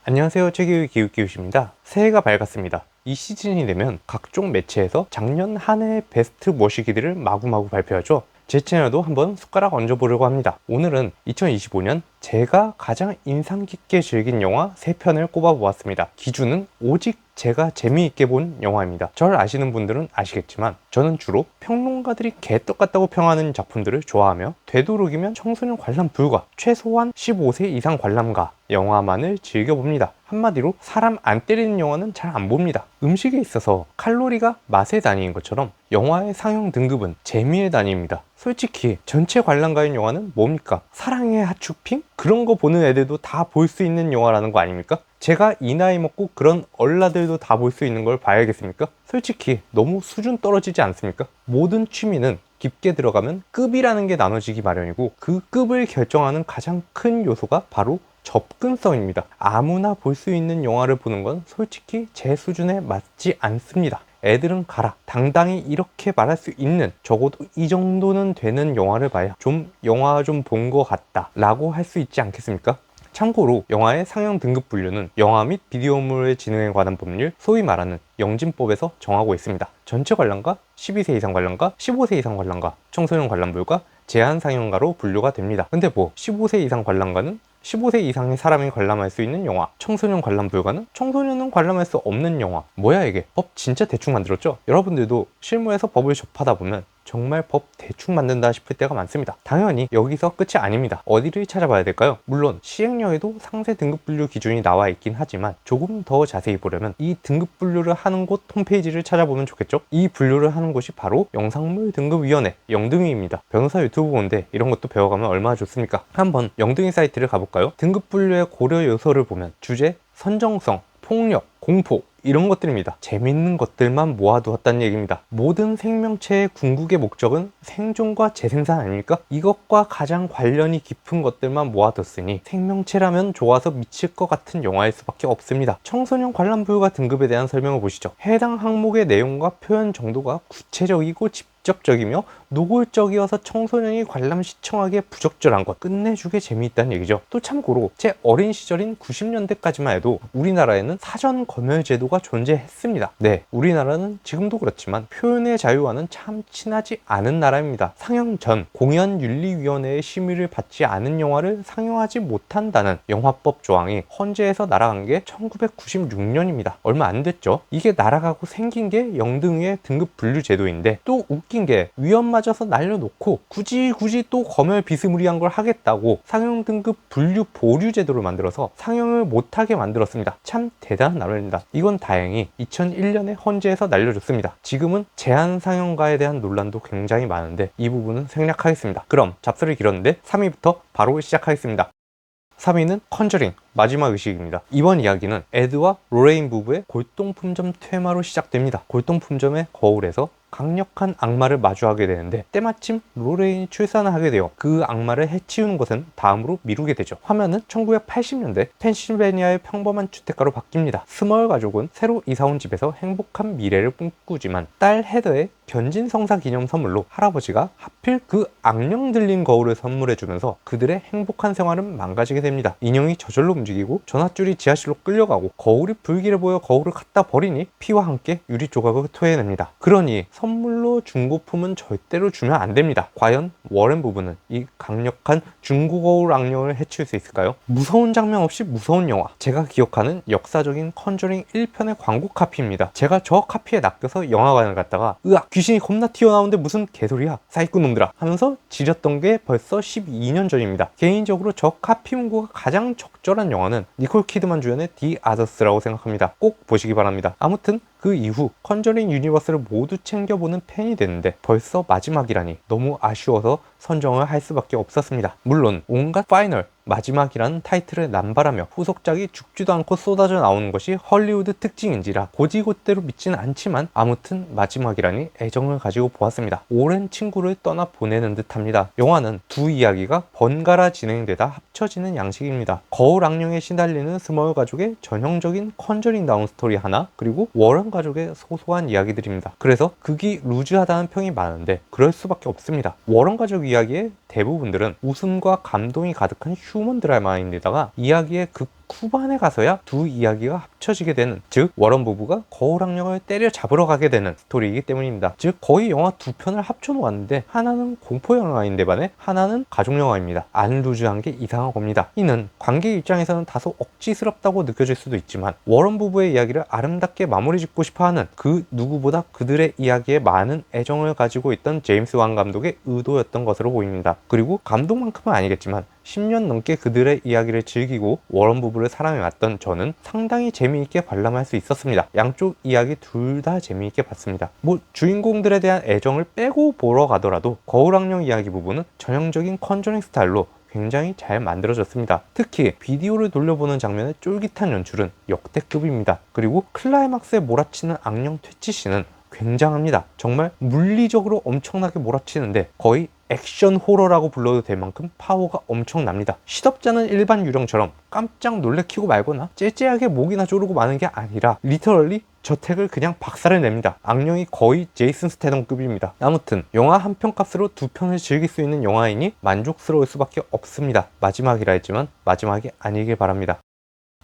안녕하세요, 최기우 기우기우십니다. 새해가 밝았습니다. 이 시즌이 되면 각종 매체에서 작년 한 해의 베스트 머시기들을 마구마구 발표하죠. 제 채널도 한번 숟가락 얹어보려고 합니다. 오늘은 2025년 제가 가장 인상 깊게 즐긴 영화 3편을 꼽아보았습니다. 기준은 오직 제가 재미있게 본 영화입니다. 저를 아시는 분들은 아시겠지만 저는 주로 평론가들이 개떡같다고 평하는 작품들을 좋아하며 되도록이면 청소년 관람 불가, 최소한 15세 이상 관람가 영화만을 즐겨봅니다. 한마디로 사람 안 때리는 영화는 잘 안 봅니다. 음식에 있어서 칼로리가 맛의 단위인 것처럼 영화의 상영 등급은 재미의 단위입니다. 솔직히 전체 관람가인 영화는 뭡니까? 사랑의 하츄핑? 그런 거 보는 애들도 다 볼 수 있는 영화라는 거 아닙니까? 제가 이 나이 먹고 그런 얼라들도 다 볼 수 있는 걸 봐야겠습니까? 솔직히 너무 수준 떨어지지 않습니까? 모든 취미는 깊게 들어가면 급이라는 게 나눠지기 마련이고 그 급을 결정하는 가장 큰 요소가 바로 접근성입니다. 아무나 볼 수 있는 영화를 보는 건 솔직히 제 수준에 맞지 않습니다. 애들은 가라. 당당히 이렇게 말할 수 있는, 적어도 이 정도는 되는 영화를 봐야 영화 좀 본 것 같다 라고 할 수 있지 않겠습니까? 참고로 영화의 상영 등급 분류는 영화 및 비디오물의 진흥에 관한 법률, 소위 말하는 영진법에서 정하고 있습니다. 전체 관람가, 12세 이상 관람가, 15세 이상 관람가, 청소년 관람 불가, 제한 상영가로 분류가 됩니다. 근데 15세 이상 관람가는 15세 이상의 사람이 관람할 수 있는 영화, 청소년 관람 불가는 청소년은 관람할 수 없는 영화. 뭐야 이게? 법 진짜 대충 만들었죠? 여러분들도 실무에서 법을 접하다 보면 정말 법 대충 만든다 싶을 때가 많습니다. 당연히 여기서 끝이 아닙니다. 어디를 찾아봐야 될까요? 물론 시행령에도 상세 등급 분류 기준이 나와 있긴 하지만 조금 더 자세히 보려면 이 등급 분류를 하는 곳 홈페이지를 찾아보면 좋겠죠? 이 분류를 하는 곳이 바로 영상물 등급위원회 영등위입니다. 변호사 유튜브 보는데 이런 것도 배워가면 얼마나 좋습니까? 한번 영등위 사이트를 가볼까요? 등급 분류의 고려 요소를 보면 주제, 선정성, 폭력, 공포 이런 것들입니다. 재밌는 것들만 모아두었다는 얘기입니다. 모든 생명체의 궁극의 목적은 생존과 재생산 아닙니까? 이것과 가장 관련이 깊은 것들만 모아뒀으니 생명체라면 좋아서 미칠 것 같은 영화일 수밖에 없습니다. 청소년 관람 불가 등급에 대한 설명을 보시죠. 해당 항목의 내용과 표현 정도가 구체적이고 직접적이며 노골적이어서 청소년이 관람 시청하기에 부적절한 것, 끝내주게 재미있다는 얘기죠. 또 참고로 제 어린 시절인 90년대까지만 해도 우리나라에는 사전 검열 제도가 존재했습니다. 네, 우리나라는 지금도 그렇지만 표현의 자유와는 참 친하지 않은 나라입니다. 상영 전 공연윤리위원회의 심의를 받지 않은 영화를 상영하지 못한다는 영화법 조항이 헌재에서 날아간 게 1996년입니다. 얼마 안 됐죠. 이게 날아가고 생긴 게 영등위의 등급 분류 제도인데 또 웃긴 게 위헌 맞아서 날려놓고 굳이 또 검열 비스무리한 걸 하겠다고 상영 등급 분류 보류 제도를 만들어서 상영을 못하게 만들었습니다. 참 대단한 나라입니다. 이건 다행히 2001년에 헌재에서 날려줬습니다. 지금은 제한 상영가에 대한 논란도 굉장히 많은데 이 부분은 생략하겠습니다. 그럼 잡설이 길었는데 3위부터 바로 시작하겠습니다. 3위는 컨저링 마지막 의식입니다. 이번 이야기는 에드와 로레인 부부의 골동품점 퇴마로 시작됩니다. 골동품점의 거울에서 강력한 악마를 마주하게 되는데 때마침 로레인이 출산을 하게 되어 그 악마를 해치우는 것은 다음으로 미루게 되죠. 화면은 1980년대 펜실베니아의 평범한 주택가로 바뀝니다. 스몰 가족은 새로 이사온 집에서 행복한 미래를 꿈꾸지만 딸 헤더의 견진성사 기념 선물로 할아버지가 하필 그 악령 들린 거울을 선물해주면서 그들의 행복한 생활은 망가지게 됩니다. 인형이 저절로 움직이고 전화줄이 지하실로 끌려가고 거울이 불길해 보여 거울을 갖다 버리니 피와 함께 유리 조각을 토해냅니다. 그러니 선물로 중고품은 절대로 주면 안 됩니다. 과연 워렌 부부는 이 강력한 중고 거울 악령을 해칠 수 있을까요? 무서운 장면 없이 무서운 영화, 제가 기억하는 역사적인 컨저링 1편의 광고 카피입니다. 제가 저 카피에 낚여서 영화관을 갔다가 으악 귀신이 겁나 튀어나오는데 무슨 개소리야 사기꾼 놈들아 하면서 지렸던 게 벌써 12년 전입니다. 개인적으로 저 카피 문구가 가장 적절한 영화는 니콜 키드만 주연의 디 아더스라고 생각합니다. 꼭 보시기 바랍니다. 아무튼 그 이후 컨저링 유니버스를 모두 챙겨보는 팬이 됐는데 벌써 마지막이라니 너무 아쉬워서 선정을 할 수밖에 없었습니다. 물론 온갖 파이널 마지막이라는 타이틀을 남발하며 후속작이 죽지도 않고 쏟아져 나오는 것이 헐리우드 특징인지라 고지고대로 믿지는 않지만 아무튼 마지막이라니 애정을 가지고 보았습니다. 오랜 친구를 떠나 보내는 듯합니다. 영화는 두 이야기가 번갈아 진행되다 합쳐지는 양식입니다. 거울 악령에 시달리는 스몰 가족의 전형적인 컨저링다운 스토리 하나, 그리고 워런 가족의 소소한 이야기들입니다. 그래서 극이 루즈하다는 평이 많은데 그럴 수밖에 없습니다. 워런 가족 이야기에 대부분들은 웃음과 감동이 가득한 휴먼 드라마인데다가 이야기의 후반에 가서야 두 이야기가 합쳐지게 되는, 즉 워런 부부가 거울 악령을 때려잡으러 가게 되는 스토리이기 때문입니다. 즉 거의 영화 두 편을 합쳐 놓았는데 하나는 공포 영화인데 반해 하나는 가족 영화입니다. 안 루즈한 게 이상한 겁니다. 이는 관객 입장에서는 다소 억지스럽다고 느껴질 수도 있지만 워런 부부의 이야기를 아름답게 마무리 짓고 싶어하는 그 누구보다 그들의 이야기에 많은 애정을 가지고 있던 제임스 완 감독의 의도였던 것으로 보입니다. 그리고 감독만큼은 아니겠지만 10년 넘게 그들의 이야기를 즐기고 워런 부부를 사랑해왔던 저는 상당히 재미있게 관람할 수 있었습니다. 양쪽 이야기 둘 다 재미있게 봤습니다. 주인공들에 대한 애정을 빼고 보러 가더라도 거울 악령 이야기 부분은 전형적인 컨저링 스타일로 굉장히 잘 만들어졌습니다. 특히 비디오를 돌려보는 장면의 쫄깃한 연출은 역대급입니다. 그리고 클라이막스에 몰아치는 악령 퇴치씬은 굉장합니다. 정말 물리적으로 엄청나게 몰아치는데 거의 액션 호러라고 불러도 될 만큼 파워가 엄청납니다. 시덥잖은 일반 유령처럼 깜짝 놀래키고 말거나 째째하게 목이나 조르고 마는 게 아니라 리터럴리 저택을 그냥 박살을 냅니다. 악령이 거의 제이슨 스태덤급입니다. 아무튼 영화 한 편 값으로 두 편을 즐길 수 있는 영화이니 만족스러울 수밖에 없습니다. 마지막이라 했지만 마지막이 아니길 바랍니다.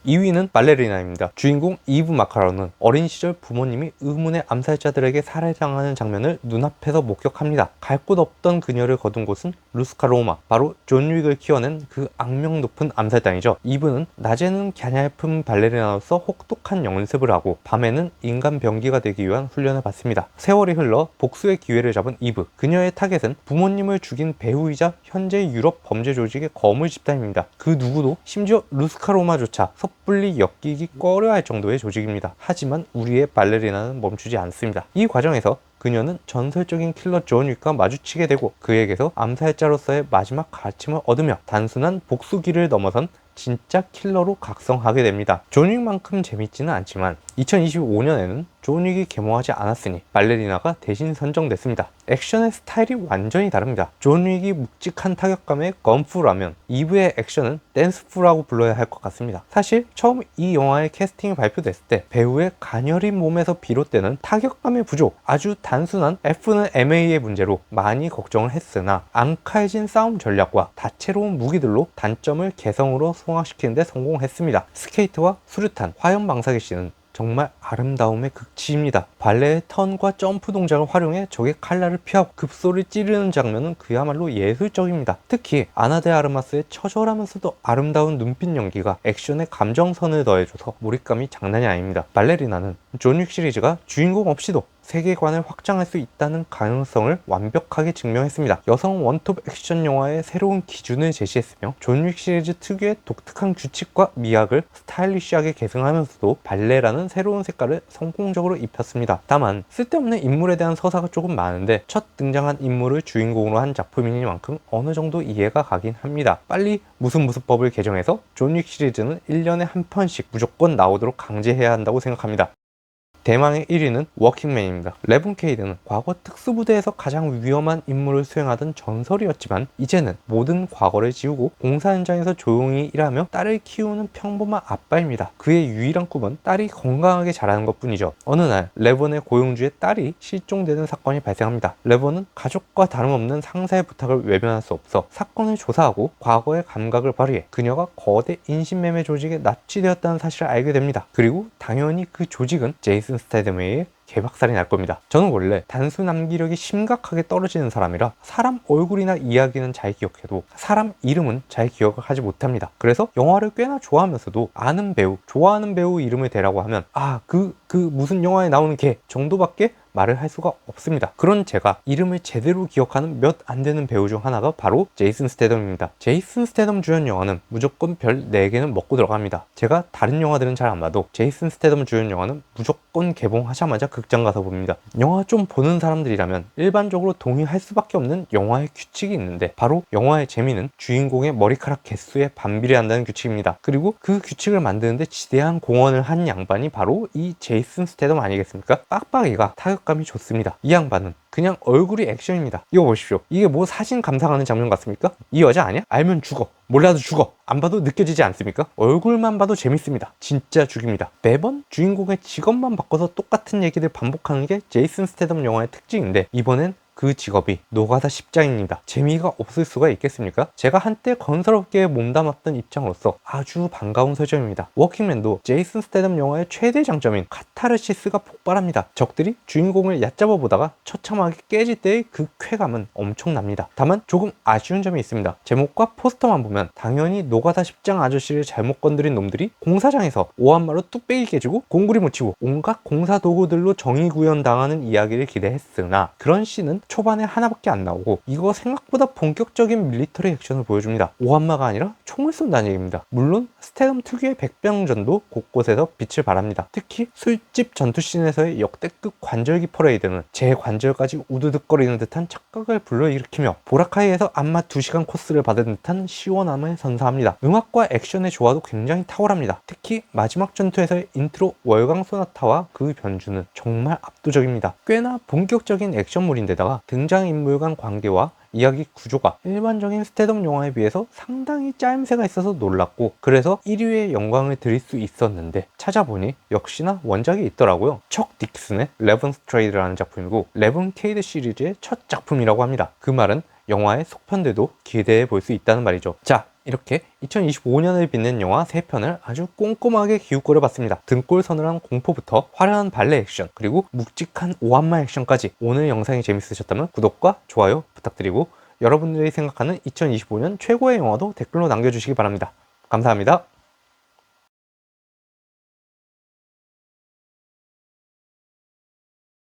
2위는 발레리나입니다. 주인공 이브 마카로는 어린 시절 부모님이 의문의 암살자들에게 살해당하는 장면을 눈앞에서 목격합니다. 갈 곳 없던 그녀를 거둔 곳은 루스카로마, 바로 존 윅을 키워낸 그 악명 높은 암살단이죠. 이브는 낮에는 갸냘픈 발레리나로서 혹독한 연습을 하고 밤에는 인간 병기가 되기 위한 훈련을 받습니다. 세월이 흘러 복수의 기회를 잡은 이브, 그녀의 타겟은 부모님을 죽인 배우이자 현재 유럽 범죄 조직의 거물 집단입니다. 그 누구도 심지어 루스카로마조차 섣불리 엮이기 꺼려할 정도의 조직입니다. 하지만 우리의 발레리나는 멈추지 않습니다. 이 과정에서 그녀는 전설적인 킬러 존 윅과 마주치게 되고 그에게서 암살자로서의 마지막 가르침을 얻으며 단순한 복수기를 넘어선 진짜 킬러로 각성하게 됩니다. 존 윅만큼 재밌지는 않지만 2025년에는 존 윅이 개봉하지 않았으니 발레리나가 대신 선정됐습니다. 액션의 스타일이 완전히 다릅니다. 존 윅이 묵직한 타격감의 건프라면 이브의 액션은 댄스프라고 불러야 할 것 같습니다. 사실 처음 이 영화의 캐스팅이 발표됐을 때 배우의 가녀린 몸에서 비롯되는 타격감의 부족, 아주 단순한 F는 MA의 문제로 많이 걱정을 했으나 앙칼진 싸움 전략과 다채로운 무기들로 단점을 개성으로 승화시키는 데 성공했습니다. 스케이트와 수류탄, 화염 방사기 씬은 정말 아름다움의 극치입니다. 발레의 턴과 점프 동작을 활용해 적의 칼날을 피하고 급소를 찌르는 장면은 그야말로 예술적입니다. 특히 아나 데 아르마스의 처절하면서도 아름다운 눈빛 연기가 액션에 감정선을 더해줘서 몰입감이 장난이 아닙니다. 발레리나는 존 윅 시리즈가 주인공 없이도 세계관을 확장할 수 있다는 가능성을 완벽하게 증명했습니다. 여성 원톱 액션 영화의 새로운 기준을 제시했으며 존 윅 시리즈 특유의 독특한 규칙과 미학을 스타일리시하게 계승하면서도 발레라는 새로운 색깔을 성공적으로 입혔습니다. 다만 쓸데없는 인물에 대한 서사가 조금 많은데 첫 등장한 인물을 주인공으로 한 작품이니만큼 어느 정도 이해가 가긴 합니다. 빨리 무슨 법을 개정해서 존 윅 시리즈는 1년에 한 편씩 무조건 나오도록 강제해야 한다고 생각합니다. 대망의 1위는 워킹맨입니다. 레본 케이드는 과거 특수부대에서 가장 위험한 임무를 수행하던 전설이었지만 이제는 모든 과거를 지우고 공사 현장에서 조용히 일하며 딸을 키우는 평범한 아빠입니다. 그의 유일한 꿈은 딸이 건강하게 자라는 것뿐이죠. 어느 날 레본의 고용주의 딸이 실종되는 사건이 발생합니다. 레본은 가족과 다름없는 상사의 부탁을 외면할 수 없어 사건을 조사하고 과거의 감각을 발휘해 그녀가 거대 인신매매 조직에 납치되었다는 사실을 알게 됩니다. 그리고 당연히 그 조직은 제이슨 스태덤의 개박살이 날 겁니다. 저는 원래 단순 암기력이 심각하게 떨어지는 사람이라 사람 얼굴이나 이야기는 잘 기억해도 사람 이름은 잘 기억을 하지 못합니다. 그래서 영화를 꽤나 좋아하면서도 아는 배우, 좋아하는 배우 이름을 대라고 하면 그 무슨 영화에 나오는 걔 정도밖에 말을 할 수가 없습니다. 그런 제가 이름을 제대로 기억하는 몇 안 되는 배우 중 하나가 바로 제이슨 스태덤입니다. 제이슨 스태덤 주연 영화는 무조건 별 4개는 먹고 들어갑니다. 제가 다른 영화들은 잘 안 봐도 제이슨 스태덤 주연 영화는 무조건 개봉하자마자 극장 가서 봅니다. 영화 좀 보는 사람들이라면 일반적으로 동의할 수밖에 없는 영화의 규칙이 있는데 바로 영화의 재미는 주인공의 머리카락 개수에 반비례한다는 규칙입니다. 그리고 그 규칙을 만드는데 지대한 공헌을 한 양반이 바로 이 제이슨 스태덤 아니겠습니까? 빡빡이가 타격감이 좋습니다. 이 양반은 그냥 얼굴이 액션입니다. 이거 보십시오. 이게 뭐 사진 감상하는 장면 같습니까? 이 여자 아니야? 알면 죽어. 몰라도 죽어. 안 봐도 느껴지지 않습니까? 얼굴만 봐도 재밌습니다. 진짜 죽입니다. 매번 주인공의 직업만 바꿔서 똑같은 얘기를 반복하는 게 제이슨 스태덤 영화의 특징인데 이번엔 그 직업이 노가다 십장입니다. 재미가 없을 수가 있겠습니까? 제가 한때 건설업계에 몸담았던 입장으로서 아주 반가운 소식입니다. 워킹맨도 제이슨 스테덤 영화의 최대 장점인 카타르시스가 폭발합니다. 적들이 주인공을 얕잡아 보다가 처참하게 깨질 때의 그 쾌감은 엄청납니다. 다만 조금 아쉬운 점이 있습니다. 제목과 포스터만 보면 당연히 노가다 십장 아저씨를 잘못 건드린 놈들이 공사장에서 오한마로 뚝배기 깨지고 공구리 묻히고 온갖 공사 도구들로 정의 구현 당하는 이야기를 기대했으나 그런 씬은 초반에 하나밖에 안 나오고 이거 생각보다 본격적인 밀리터리 액션을 보여줍니다. 오한마가 아니라 총을 쏜다는 얘기입니다. 물론 스테덤 특유의 백병전도 곳곳에서 빛을 발합니다. 특히 술집 전투씬에서의 역대급 관절기 퍼레이드는 제 관절까지 우두둑거리는 듯한 착각을 불러일으키며 보라카이에서 안마 2시간 코스를 받은 듯한 시원함을 선사합니다. 음악과 액션의 조화도 굉장히 탁월합니다. 특히 마지막 전투에서의 인트로 월광 소나타와 그 변주는 정말 압도적입니다. 꽤나 본격적인 액션물인데다가 등장인물 간 관계와 이야기 구조가 일반적인 스테덤 영화에 비해서 상당히 짜임새가 있어서 놀랐고 그래서 1위의 영광을 드릴 수 있었는데 찾아보니 역시나 원작이 있더라고요. 척 딕슨의 레븐 스트레이드라는 작품이고 레븐 케이드 시리즈의 첫 작품이라고 합니다. 그 말은 영화의 속편들도 기대해 볼 수 있다는 말이죠. 자, 이렇게 2025년을 빛낸 영화 3편을 아주 꼼꼼하게 기웃거려 봤습니다. 등골 서늘한 공포부터 화려한 발레 액션, 그리고 묵직한 오한마 액션까지. 오늘 영상이 재밌으셨다면 구독과 좋아요 부탁드리고 여러분들이 생각하는 2025년 최고의 영화도 댓글로 남겨주시기 바랍니다. 감사합니다.